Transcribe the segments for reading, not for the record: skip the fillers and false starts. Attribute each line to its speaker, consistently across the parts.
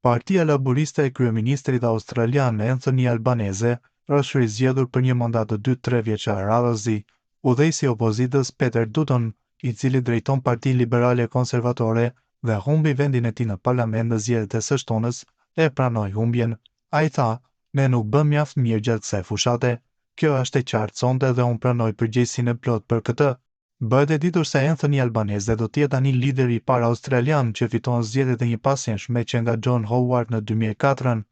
Speaker 1: Partia Laboriste e kryeministrit australian Anthony Albanese është rizgjedhur për një mandat të 2-3 vjeçar radhëzi. Udhëheqësi i opozitës Peter Dutton, i cili drejton Partinë Liberale Konservatore dhe humbi vendin e tij në parlament në zgjedhjet e së shtunës, e pranoi humbjen. Ai tha: "Ne nuk bëm mjaft mirë gjatë kësaj fushate. Kjo është e qartë sonte dhe unë pranoj përgjegjësinë e plotë për këtë." Bëhet e ditur se Anthony Albanese do të jetë tani lideri i parë australian që fiton zgjedhjet e njëpasjeshme që nga John Howard në 2004.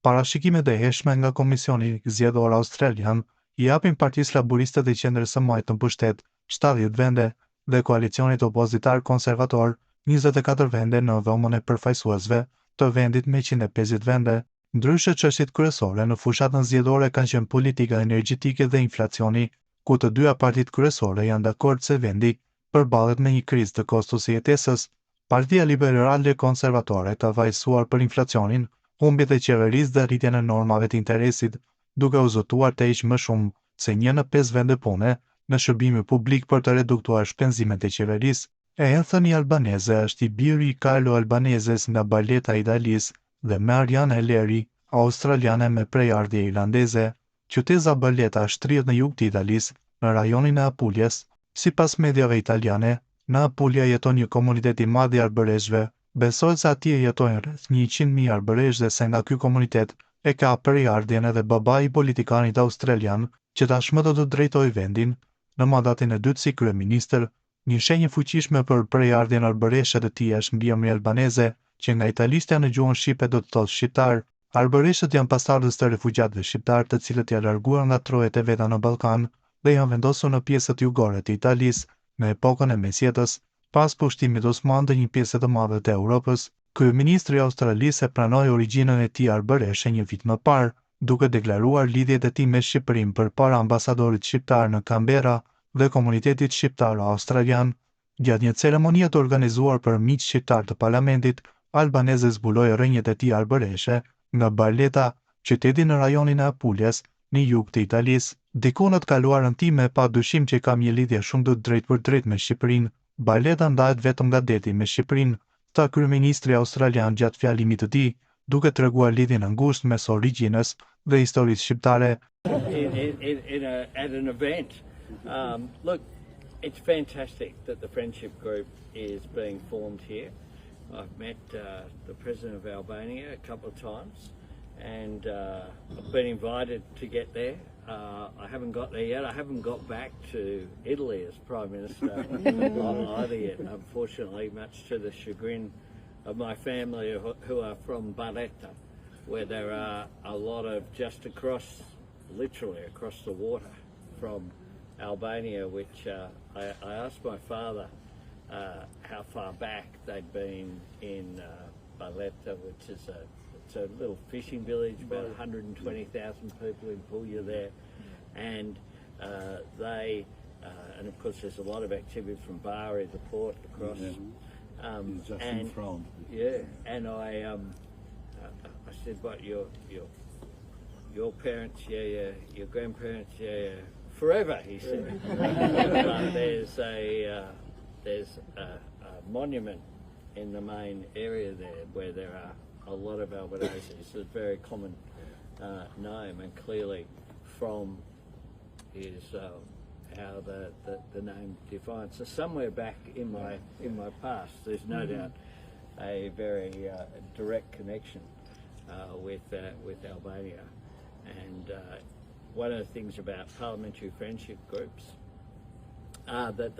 Speaker 1: Parashikimet e hershme nga Komisioni Zgjedhor Australian i japin Partisë Laboriste të Qendrës së Majtë në pushtet 70 vende dhe koalicionit opozitar konservator 24 vende në dhomën e përfaqësuesve të vendit me 150 vende. Ndryshe, çështjet kryesore në fushatën zgjedhore kanë qenë politika energjetike dhe inflacioni, ku të dyja partitë kryesore janë dakord se vendi përballet me një krizë të kostos së jetesës. Partia Liberale Konservatore ka vajsuar për inflacionin, humbjet e qeverisë dhe rritjen e normave të interesit, duke u zotuar të heqë më shumë se 1 në 5 vende pune në shërbime publik për të reduktuar shpenzimet e qeverisë. Anthony Albanese është i biri i Carlo Albaneses nga Barletta e Italisë dhe Mariana Elleri, australiane me prejardhje irlandeze. Qyteza Barletta shtrihet në jug të Italisë, në rajonin e Apuljes. Sipas mediave italiane, në Apulja jeton një komunitet i madh i arbëreshëve. Besohet se atje jetojnë rreth 100.000 arbëreshë dhe se nga ky komunitet e ka prejardhjen edhe babai i politikanit australian që tashmë do të drejtojë vendin në mandatin e dytë si kryeministër. Një shenjë fuqishme për prejardhjen arbëreshe të tij është mbiemri Albanese, që nga italistja në gjuhën shqipe do të thotë shqiptar. Arbëreshët janë pastardhës të refugjatëve shqiptar të cilët janë larguar nga trojet e veta në Ballkan dhe janë vendosur në pjesët jugore të Italisë në epokën e mesjetës, pas pushtimit osman të një pjese të madhe të Europës. Kryeministri i Australisë e pranoi origjinën e tij arbëreshe një vit më parë, duke deklaruar lidhjet e tij me Shqipërinë përpara ambasadorit shqiptar në Canberra dhe komunitetit shqiptar australian. Gjatë një ceremonie të organizuar për miq shqiptar të parlamentit, Albanese zbuloi rrënjët e tij arbëreshe nga Barletta, qyteti në rajonin e Apuljes, në jug të Italisë. Diku në të kaluarën time pa dyshim që kam një lidhje shumë të drejtë për drejtë me Shqipërinë. Barletta ndahet vetëm nga deti me Shqipërinë, tha kryeministri australian gjatë fjalimit të tij, duke treguar lidhjen e ngushtë mes origjinës dhe historisë shqiptare.
Speaker 2: At an event. Look, it's fantastic that the friendship group is being formed here. I've met the President of Albania a couple of times, and I've been invited to get there. I haven't got there yet. I haven't got back to Italy as Prime Minister either yet, unfortunately, much to the chagrin of my family who are from Barletta, where there are a lot of just literally across the water from Albania, which I asked my father how far back they'd been in Barletta, which is it's a little fishing village, about 120,000 people in Puglia there, and and of course there's a lot of activity from Bari, the port, across. And I said, "What your parents? Yeah, your grandparents? Yeah, forever," he said. But there's a monument in the main area there where there are a lot of Albanese. It's a very common name, and clearly from is how the name defines. So somewhere back in my past, there's no doubt a very direct connection with Albania. And one of the things about parliamentary friendship groups are that